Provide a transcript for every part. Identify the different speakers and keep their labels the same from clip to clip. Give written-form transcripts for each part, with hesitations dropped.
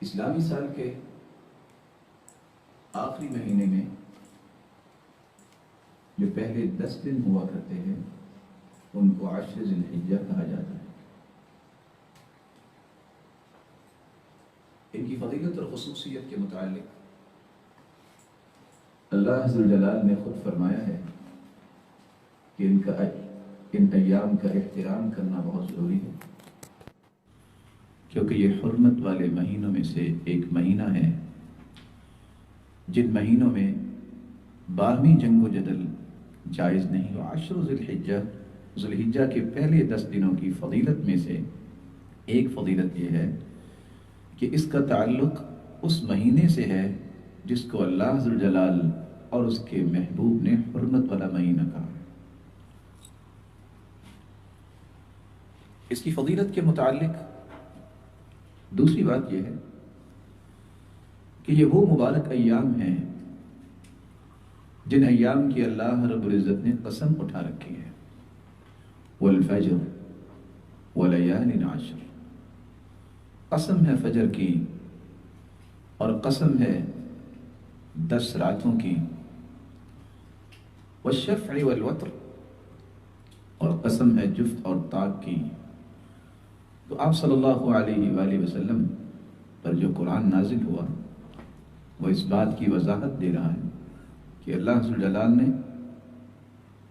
Speaker 1: اسلامی سال کے آخری مہینے میں جو پہلے 10 دن ہوا کرتے ہیں ان کو عشر ذی الحجہ کہا جاتا ہے۔ ان کی فضیلت اور خصوصیت کے متعلق اللہ عز و جلال نے خود فرمایا ہے کہ ان ایام کا احترام کرنا بہت ضروری ہے، کیونکہ یہ حرمت والے مہینوں میں سے ایک مہینہ ہے جن مہینوں میں باہمی جنگ و جدل جائز نہیں۔ عشر ذی الحجہ، ذی الحجہ کے پہلے 10 دنوں کی فضیلت میں سے ایک فضیلت یہ ہے کہ اس کا تعلق اس مہینے سے ہے جس کو اللہ ذو الجلال اور اس کے محبوب نے حرمت والا مہینہ کہا۔ اس کی فضیلت کے متعلق دوسری بات یہ ہے کہ یہ وہ مبارک ایام ہیں جن ایام کی اللہ رب العزت نے قسم اٹھا رکھی ہے، والفجر ولیال عشر، قسم ہے فجر کی اور قسم ہے 10 راتوں کی، والشفع والوتر، اور قسم ہے جفت اور طاق کی۔ تو آپ صلی اللہ علیہ وآلہ وسلم پر جو قرآن نازل ہوا وہ اس بات کی وضاحت دے رہا ہے کہ اللہ عز و جلال نے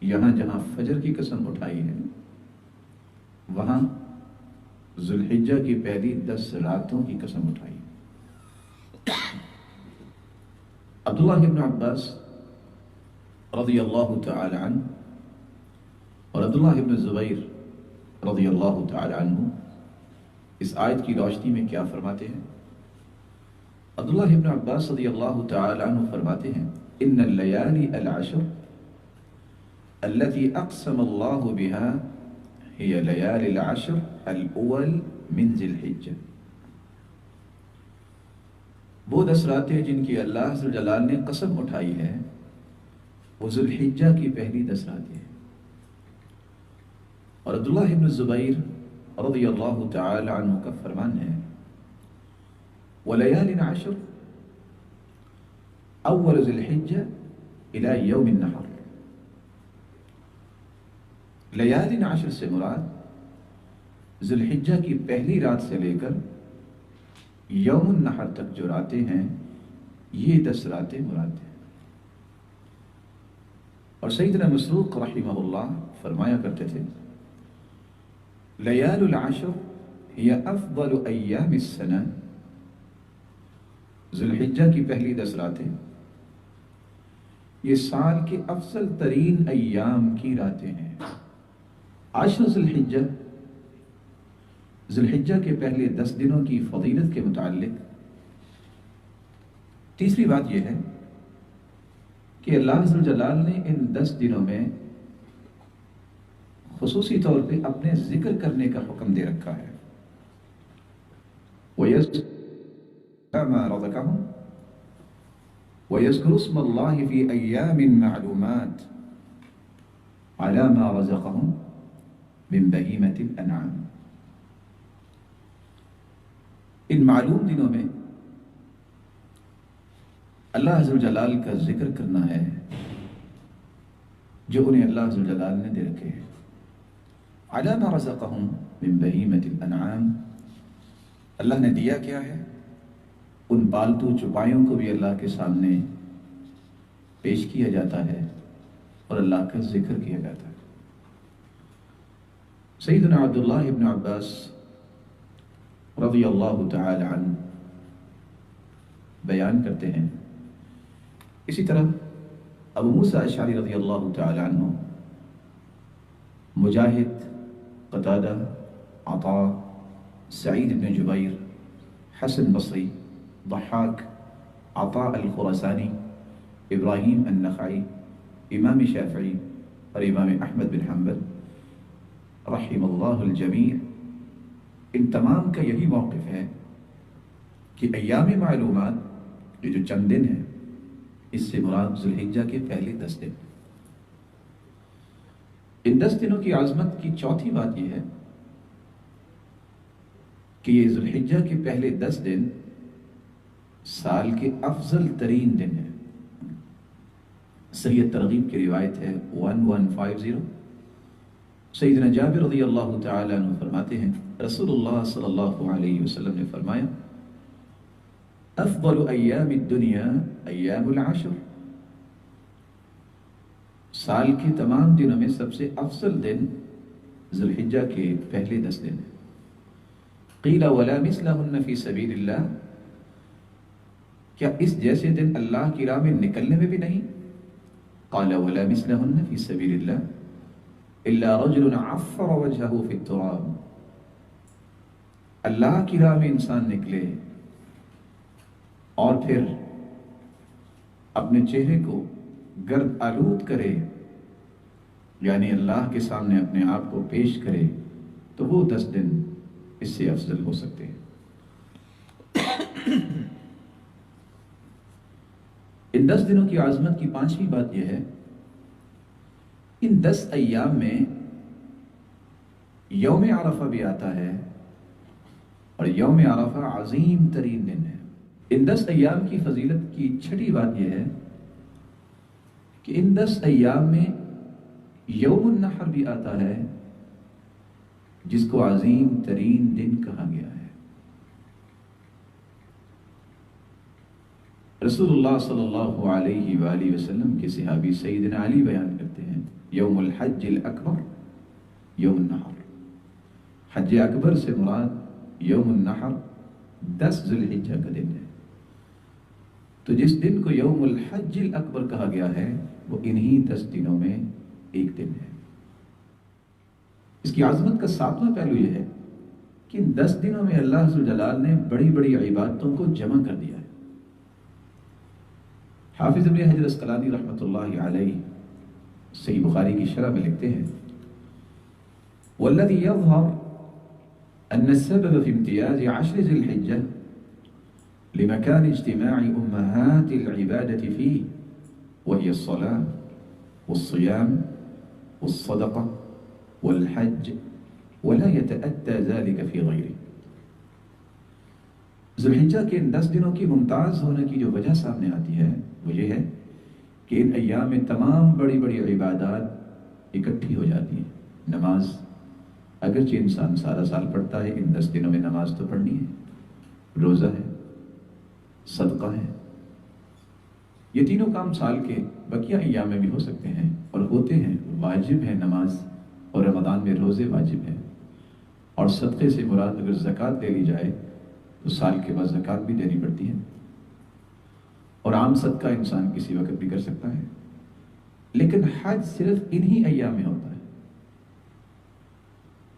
Speaker 1: یہاں جہاں فجر کی قسم اٹھائی ہے وہاں ذی الحجہ کی پہلی 10 راتوں کی قسم اٹھائی۔ عبداللہ ابن عباس رضی اللہ تعالی عنہ اور عبداللہ ابن زبیر رضی اللہ تعالی عنہ اس آیت کی روشنی میں کیا فرماتے ہیں؟ عبداللہ ابن عباس رضی اللہ تعالی عنہ فرماتے ہیں ان اللیالی العشر التي اقسم اللہ بها هي لیالی العشر الاول من ذی الحجہ، وہ 10 راتیں جن کی اللہ عز و جلال نے قسم اٹھائی ہے وہ ذی الحجہ کی پہلی 10 راتیں ہیں۔ اور عبداللہ ابن زبیر رضی اللہ تعالی عنہ کا فرمان ہے ولیال عشر اول ذی الحجہ الى یوم النحر، لیال عشر سے مراد ذی الحجہ کی پہلی رات سے لے کر یوم النحر تک جو راتیں ہیں یہ 10 راتیں مراد ہیں۔ اور سیدنا مسروق رحمہ اللہ فرمایا کرتے تھے لیال العشر ہی افضل ایام السنہ، ذی الحجہ کی پہلی 10 راتیں یہ سال کے افضل ترین ایام کی راتیں ہیں۔ عشر ذی الحجہ، ذی الحجہ کے پہلے 10 دنوں کی فضیلت کے متعلق تیسری بات یہ ہے کہ اللہ عز و جلال نے ان 10 دنوں میں خصوصی طور پہ اپنے ذکر کرنے کا حکم دے رکھا ہے، وَيَذْكُرُ مَا رَزَقَهُمْ وَيَذْكُرُ اسْمَ اللَّهِ فِي أَيَّامٍ مَّعْلُومَاتٍ عَلَى مَا رَزَقَهُمْ مِن بَهِيمَةِ الْأَنْعَامِ۔ ان معلوم دنوں میں اللہ عز و جلال کا ذکر کرنا ہے جو انہیں اللہ عز و جلال نے دے رکھے ہیں۔ عَلَى مَا رَزَقَهُمْ مِن بَهِيمَةِ الْأَنْعَامِ، اللہ نے دیا کیا ہے ان پالتو چوپایوں کو بھی اللہ کے سامنے پیش کیا جاتا ہے اور اللہ کا ذکر کیا جاتا ہے۔ سیدنا عبداللہ ابن عباس رضی اللہ تعالی عنہ بیان کرتے ہیں، اسی طرح ابو موسیٰ اشعری رضی اللہ تعالی عنہ، مجاہد، قتادہ، عطاء، سعید بن جبیر، حسن بصری، ضحاک، عطاء الخراسانی، ابراہیم النخعی، امام شافعی اور امام احمد بن حنبل رحم اللہ الجمیع، ان تمام کا یہی موقف ہے کہ ایام معلومات یہ جو چند دن ہیں اس سے مراد ذی الحجہ کے پہلے 10 دن۔ ان 10 دنوں کی عظمت کی چوتھی بات یہ ہے کہ یہ ذی الحجہ کے پہلے 10 دن سال کے افضل ترین دن ہے۔ صحیح ترغیب کی روایت ہے 1150، سیدنا جابر رضی اللہ تعالی عنہ فرماتے ہیں رسول اللہ صلی اللہ علیہ وسلم نے فرمایا افضل ایام الدنیا ایام العشر، سال کے تمام دنوں میں سب سے افضل دن ذی الحجہ کے پہلے 10 دن ہیں۔ قیل ولا مثلہن فی سبیل اللہ، کیا اس جیسے دن اللہ کی راہ میں نکلنے میں بھی نہیں؟ قال ولا مثلہن فی سبیل اللہ الا رجل عفر وجہہ فی التراب، اللہ کی راہ میں انسان نکلے اور پھر اپنے چہرے کو گرد آلود کرے، یعنی اللہ کے سامنے اپنے آپ کو پیش کرے، تو وہ 10 دن اس سے افضل ہو سکتے ہیں۔ ان 10 دنوں کی عظمت کی 5ویں بات یہ ہے، ان 10 ایام میں یوم عرفہ بھی آتا ہے، اور یوم عرفہ عظیم ترین دن ہے۔ ان 10 ایام کی فضیلت کی 6ٹھی بات یہ ہے کہ ان 10 ایام میں یوم النحر بھی آتا ہے، جس کو عظیم ترین دن کہا گیا ہے۔ رسول اللہ صلی اللہ علیہ وآلہ وسلم کے صحابی سیدنا علی بیان کرتے ہیں یوم الحج الاکبر یوم النحر، حج اکبر سے مراد یوم النحر 10 ذی الحجہ کا دن ہے۔ تو جس دن کو یوم الحج الاکبر کہا گیا ہے وہ انہی 10 دنوں میں ایک دن ہے۔ اس کی عظمت کا 7واں پہلو یہ ہے کہ ان 10 دنوں میں اللہ عز و جلال نے بڑی بڑی عبادتوں کو جمع کر دیا ہے۔ حافظ ابن حجر اسقلانی رحمۃ اللہ علیہ صحیح بخاری کی شرح میں لکھتے ہیں والذی یظہر ان السبب فی امتیاز 10 ذی الحجہ لمكان اجتماع أمهات العبادة فيه وهي الصلاة والصيام والصدقة والحج ولا يتأتى ذلك في غيره۔ ذی الحجہ کے ان 10 دنوں کی ممتاز ہونے کی جو وجہ سامنے آتی ہے وہ یہ ہے کہ ان ایام میں تمام بڑی بڑی عبادات اکٹھی ہو جاتی ہیں۔ نماز اگرچہ انسان سارا سال پڑھتا ہے، ان 10 دنوں میں نماز تو پڑھنی ہے، روزہ ہے، صدقہ ہے، یہ تینوں کام سال کے بقیہ ایام میں بھی ہو سکتے ہیں اور ہوتے ہیں، واجب ہے نماز، اور رمضان میں روزے واجب ہیں، اور صدقے سے مراد اگر زکوٰۃ لے لی جائے تو سال کے بعد زکوٰۃ بھی دینی پڑتی ہے، اور عام صدقہ انسان کسی وقت بھی کر سکتا ہے، لیکن حج صرف انہی ایام میں ہوتا ہے،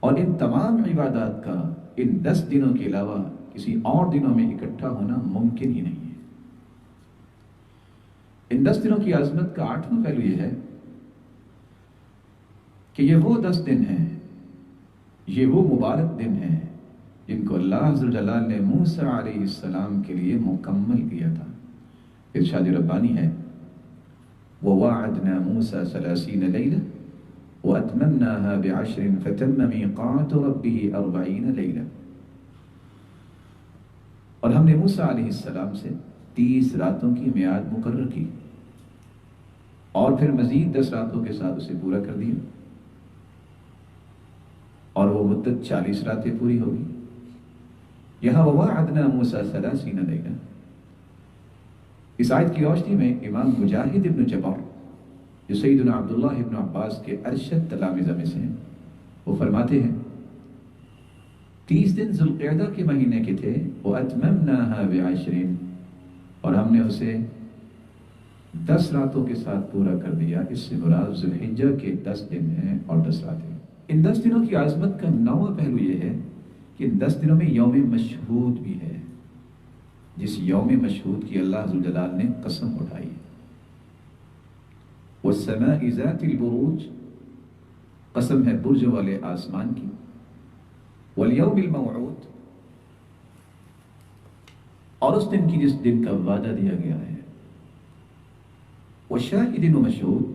Speaker 1: اور ان تمام عبادات کا ان 10 دنوں کے علاوہ کسی اور دنوں میں اکٹھا ہونا ممکن ہی نہیں ہے۔ ان 10 دنوں کی عظمت کا 8واں پہلو یہ ہے کہ یہ وہ 10 دن ہیں، یہ وہ مبارک دن ہیں جن کو اللہ عز و جلال نے موسیٰ علیہ السلام کے لیے مکمل کیا تھا۔ ارشاد ربانی ہے وَوَاعَدْنَا مُوسَىٰ 30 لَيْلَةً وَأَتْمَمْنَاهَا ب10 فَتَمَّ مِيقَاتُ رَبِّهِ 40 لَيْلَةً، اور ہم نے موسیٰ علیہ السلام سے 30 راتوں کی میعاد مقرر کی اور پھر مزید 10 راتوں کے ساتھ اسے پورا کر دیا، اور وہ مدت 40 راتیں پوری ہوگی۔ یہاں وَوَاعَدْنَا مُوسَىٰ 30 لَيْلَةً، اس آیت کی روشنی میں امام مجاہد ابن جبر جو سیدنا عبداللہ ابن عباس کے ارشد تلامذہ میں سے ہیں، وہ فرماتے ہیں 30 دن ذی القعدہ کے مہینے کے تھے، وَأَتْمَمْنَاهَا ب10، اور ہم نے اسے 10 راتوں کے ساتھ پورا کر دیا۔ اس سے مراد ذی الحجہ کے 10 دن ہیں اور 10 راتیں۔ ان 10 دنوں کی عظمت کا 9واں پہلو یہ ہے کہ ان 10 دنوں میں یوم مشہود بھی ہے، جس یوم مشہود کی اللہ عز و جلال نے قسم اٹھائی ہے۔ وَالسَّمَاءِ ذَاتِ الْبُرُوجِ، قسم ہے برج والے آسمان کی، وَالْيَوْمِ الْمَوْعُودِ، اور اس دن کی جس دن کا وعدہ دیا گیا ہے، وَشَاهِدٍ وَمَشْهُودٍ،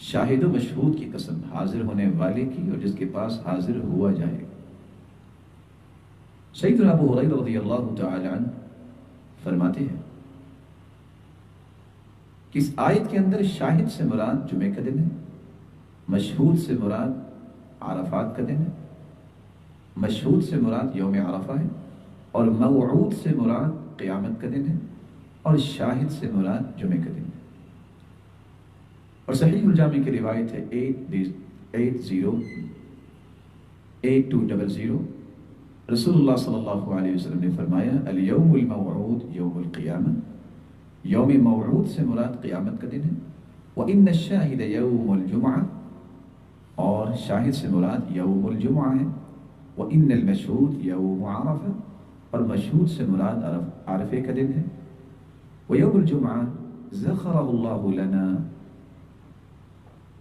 Speaker 1: شاہد و مشہود کی قسم، حاضر ہونے والے کی اور جس کے پاس حاضر ہوا جائے گا۔ سیدنا ابو ہریرہ رضی اللہ تعالی عنہ فرماتے ہیں کہ اس آیت کے اندر شاہد سے مراد جمعے کا دن ہے، مشہود سے مراد عرفات کا دن ہے، مشہود سے مراد یوم عرفہ ہے، اور موعود سے مراد قیامت کا دن ہے، اور شاہد سے مراد جمعے کا دن ہے۔ اور صحیح الجامع کی روایت ہے 8200 رسول اللہ صلی اللہ علیہ وسلم نے فرمایا الیوم الموعود یوم القیامہ، یوم موعود سے مراد قیامت کا دن ہے، وَإِنَّ الشَّاهِدَ يَوْمُ الْجُمْعَةِ، اور شاہد سے مراد یوم الجمعہ ہے، وَإِنَّ الْمَشْهُودَ يَوْمُ عَرَفَةِ، اور مشہود سے مراد عرفے کا دن ہے، وَيَوْمُ الْجُمْعَةِ ذَخَرَهُ اللَّهُ لَنَا،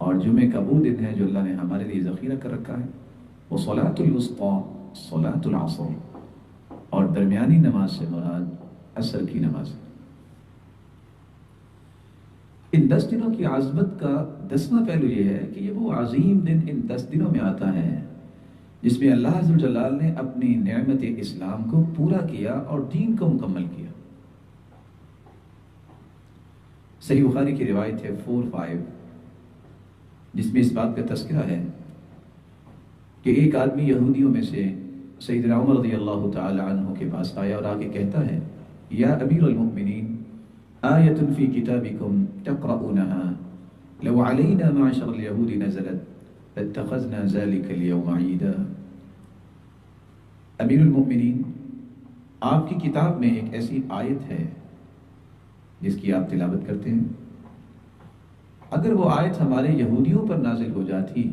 Speaker 1: اور جمعے کا وہ دن ہے جو اللہ نے ہمارے لیے ذخیرہ کر رکھا ہے، وَصَلَاةُ الْوُسْطَىٰ صلاۃ العصر، اور درمیانی نماز سے مراد عصر کی نماز ہے۔ ان 10 دنوں کی عظمت کا 10واں پہلو یہ ہے کہ یہ وہ عظیم دن ان 10 دنوں میں آتا ہے جس میں اللہ عز و جلال نے اپنی نعمت اسلام کو پورا کیا اور دین کو مکمل کیا۔ صحیح بخاری کی روایت ہے 45 جس میں اس بات کا تذکرہ ہے کہ ایک آدمی یہودیوں میں سے سیدنا عمر رضی اللہ تعالی عنہ کے پاس آیا اور آگے کہتا ہے یا امیر المؤمنین آیت فی کتابکم تقرؤونها لو علینا معشر اليہود نزلت لاتخذنا ذلك اليوم عیدا۔ امیر المؤمنین، آپ کی کتاب میں ایک ایسی آیت ہے جس کی آپ تلاوت کرتے ہیں، اگر وہ آیت ہمارے یہودیوں پر نازل ہو جاتی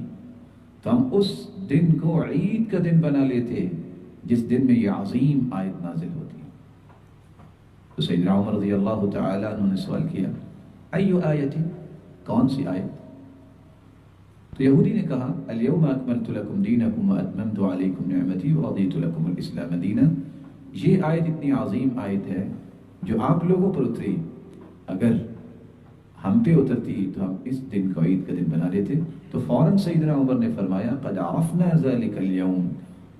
Speaker 1: تو ہم اس دن کو عید کا دن بنا لیتے جس دن میں یہ عظیم آیت نازل ہوتی۔ تو سیدنا عمر رضی اللہ تعالی عنہ نے سوال کیا ایو آیت، کون سی آیت؟ تو یہودی نے کہا الیوم اکملت لکم دینکم واتممت علیکم نعمتی ورضیت لکم الاسلام دینا۔ یہ آیت اتنی عظیم آیت ہے جو آپ لوگوں پر اتری، اگر ہم پہ اترتی تو ہم اس دن کو عید کا دن بنا لیتے۔ تو فوراً سیدنا عمر نے فرمایا قد عرفنا ذلك اليوم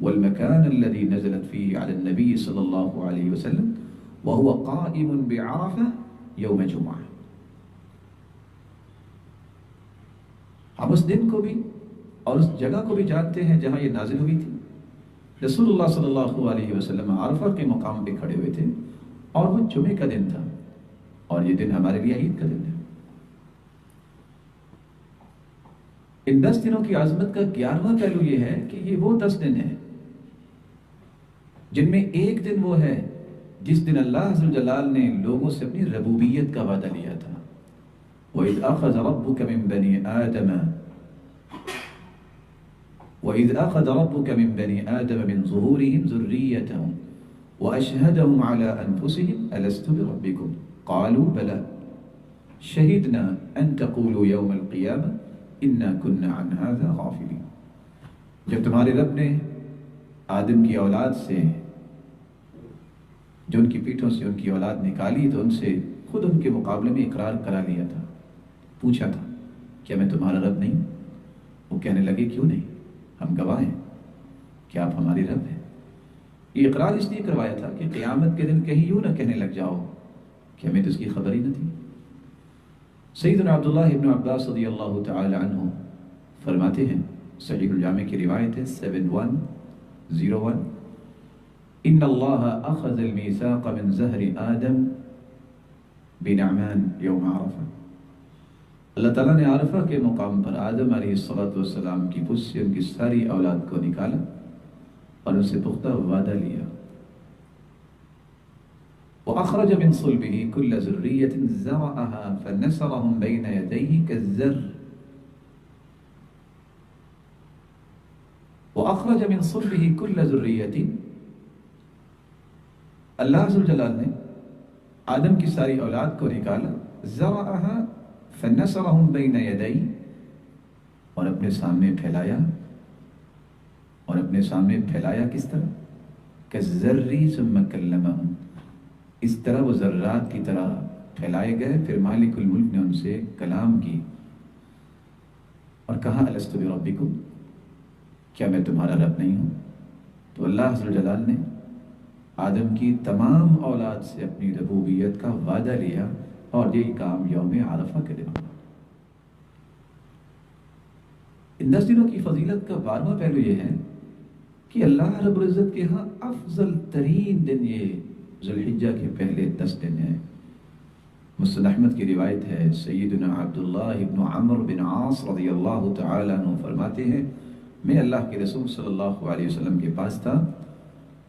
Speaker 1: والمكان الذي نزلت فيه على النبي صلى الله عليه وسلم وهو قائم بعرفة يوم جمعة۔ ہم اس دن کو بھی اور اس جگہ کو بھی جانتے ہیں جہاں یہ نازل ہوئی تھی۔ رسول اللہ صلی اللہ علیہ وسلم عرفہ کے مقام پہ کھڑے ہوئے تھے اور وہ جمعے کا دن تھا، اور یہ دن ہمارے لیے عید کا دن ہے۔ ان 10 دنوں کی عظمت کا 11واں پہلو یہ ہے کہ یہ وہ 10 دن ہیں جن میں ایک دن وہ ہے جس دن اللہ عز و جلال نے لوگوں سے اپنی ربوبیت کا وعدہ لیا تھا۔ وَإِذْ أَخَذَ رَبُّكَ مِنْ بَنِي آدَمَ مِنْ ظُهُورِهِمْ ذُرِّيَّتَهُمْ وَأَشْهَدَهُمْ عَلَىٰ أَنفُسِهِمْ أَلَسْتُ بِرَبِّكُمْ قَالُوا بَلَىٰ شَهِدْنَا أَن تَقُولُوا يَوْمَ الْقِيَامَةِ إِنَّا كُنَّا عَنْ هَذَا غَافِلِينَ۔ جب تمہارے رب نے آدم کی اولاد سے، جو ان کی پیٹھوں سے ان کی اولاد نکالی، تو ان سے خود ان کے مقابلے میں اقرار کرا لیا تھا، پوچھا تھا کیا میں تمہارا رب نہیں؟ وہ کہنے لگے کیوں نہیں، ہم گواہ ہیں کہ آپ ہماری رب ہیں۔ یہ اقرار اس لیے کروایا تھا کہ قیامت کے دن کہیں یوں نہ کہنے لگ جاؤ کہ ہمیں تو اس کی خبر ہی نہ تھی۔ سیدنا عبداللہ ابن عباس رضی اللہ تعالی عنہ فرماتے ہیں، صحیح الجامع کی روایت ہے 7101 ان اللہ اخذ المیثاق من زہر آدم بنعمان یوم عرفہ۔ اللہ تعالیٰ نے عرفہ کے مقام پر آدم علیہ السلام کی پشت سے ان کی ساری اولاد کو نکالا اور ان سے پختہ وعدہ لیا۔ وَأَخْرَجَ مِنْ صُلْبِهِ كُلَّ ذُرِّيَّةٍ زَرَعَهَا فَنَسَرَهُمْ بَيْنَ يَدَيْهِ كَالزَّرِّ۔ وَأَخْرَجَ مِنْ صُلْبِهِ كُلَّ ذُرِّيَّةٍ، اللہ عز و جلال نے آدم کی ساری اولاد کو نکالا، زَرَعَهَا فَنَسَرَهُمْ بَيْنَ يَدَيْهِ، اور اپنے سامنے پھیلایا، اور اپنے سامنے پھیلایا کس طرح؟ كَالزَّرِّ ثُمَّ كَلَّمَهُمْ، اس طرح وہ ذرات کی طرح پھیلائے گئے، پھر مالک الملک نے ان سے کلام کی اور کہا الست بربکم، کیا میں تمہارا رب نہیں ہوں؟ تو اللہ عز و جلال نے آدم کی تمام اولاد سے اپنی ربوبیت کا وعدہ لیا، اور یہی کام یوم عرفہ کے دن۔ ان 10 دنوں کی فضیلت کا 12واں پہلو یہ ہے کہ اللہ رب العزت کے ہاں افضل ترین دن یہ ذو الحجہ کے پہلے 10 دن ہیں۔ مسند احمد کی روایت ہے، سیدنا عبداللہ ابن عمرو بن عاص رضی اللہ تعالیٰ عنہ فرماتے ہیں، میں اللہ کے رسول صلی اللہ علیہ وسلم کے پاس تھا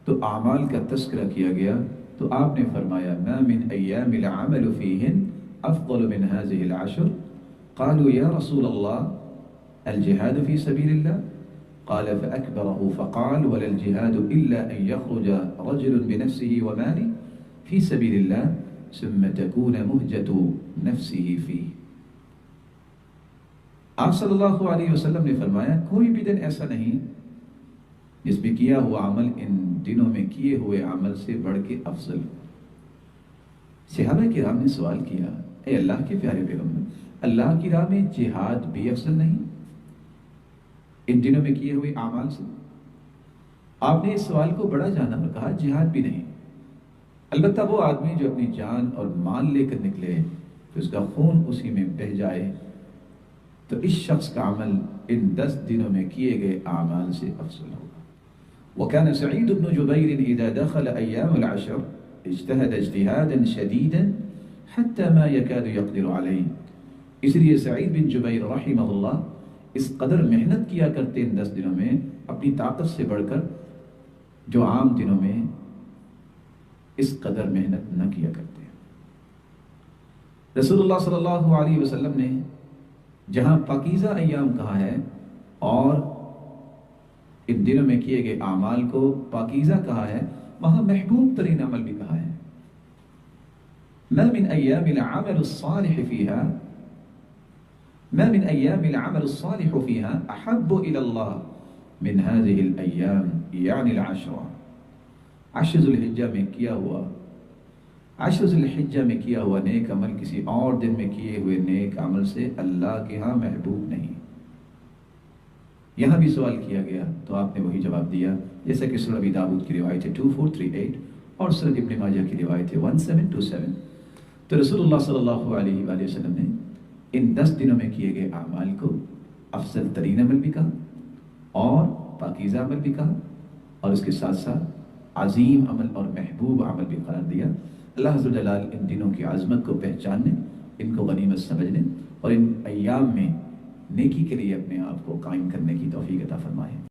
Speaker 1: تو اعمال کا تذکرہ کیا گیا، تو آپ نے فرمایا ما من ایام العمل فیہن افضل من هذه العشر، قالوا یا رسول اللہ الجہاد فی سبیل اللہ، قال فأكبره فقال ولا الجهاد إلا أن يخرج رجل بنفسه وماله في سبيل الله ثم تكون مهجة نفسه فيه۔ آپ صلی اللہ علیہ وسلم نے فرمایا کوئی بھی دن ایسا نہیں جس میں کیا ہوا عمل ان دنوں میں کیے ہوئے عمل سے بڑھ کے افضل۔ صحابہ کرام نے سوال کیا، اے اللہ کے پیارے پیغمبر، اللہ کی راہ میں جہاد بھی افضل نہیں ان دنوں میں کیے ہوئے اعمال سے؟ آپ نے اس سوال کو بڑا جانا اور کہا جہاد بھی نہیں، البتہ وہ آدمی جو اپنی جان اور مال لے کر نکلے تو اس کا خون اسی میں بہہ جائے، تو اس شخص کا عمل ان 10 دنوں میں کیے گئے اعمال سے افضل ہوگا۔ وكان سعيد بن جبير إذا دخل أيام العشر اجتهد اجتهادا شديدا حتى ما يكاد يقدر عليه۔ اس لیے سعید بن جبیر رحمہ اللہ اس قدر محنت کیا کرتے ان 10 دنوں میں اپنی طاقت سے بڑھ کر، جو عام دنوں میں اس قدر محنت نہ کیا کرتے۔ رسول اللہ صلی اللہ علیہ وسلم نے جہاں پاکیزہ ایام کہا ہے اور ان دنوں میں کیے گئے اعمال کو پاکیزہ کہا ہے، وہاں محبوب ترین عمل بھی کہا ہے۔ ما من ایام العمل الصالح فيها ما من أيام العمل الصالح فيها أحب إلى الله من هذه الأيام، يعني العشرة۔ 10 ذو الحجہ میں کیا ہوا 10 ذو الحجہ میں کیا ہوا نیک عمل کسی اور دن میں کیے ہوئے نیک عمل سے اللہ کے ہاں محبوب نہیں۔ یہاں بھی سوال کیا گیا تو آپ نے وہی جواب دیا، جیسا کہ سنن ابی داؤد کی روایت ہے 2438 اور سنن ابن ماجہ کی روایت ہے 1727۔ تو رسول اللہ صلی اللہ علیہ وآلہ وسلم نے ان 10 دنوں میں کیے گئے اعمال کو افضل ترین عمل بھی کہا اور پاکیزہ عمل بھی کہا، اور اس کے ساتھ ساتھ عظیم عمل اور محبوب عمل بھی قرار دیا۔ اللہ عز و جلال ان دنوں کی عظمت کو پہچاننے، ان کو غنیمت سمجھنے اور ان ایام میں نیکی کے لیے اپنے آپ کو قائم کرنے کی توفیق عطا فرمائے۔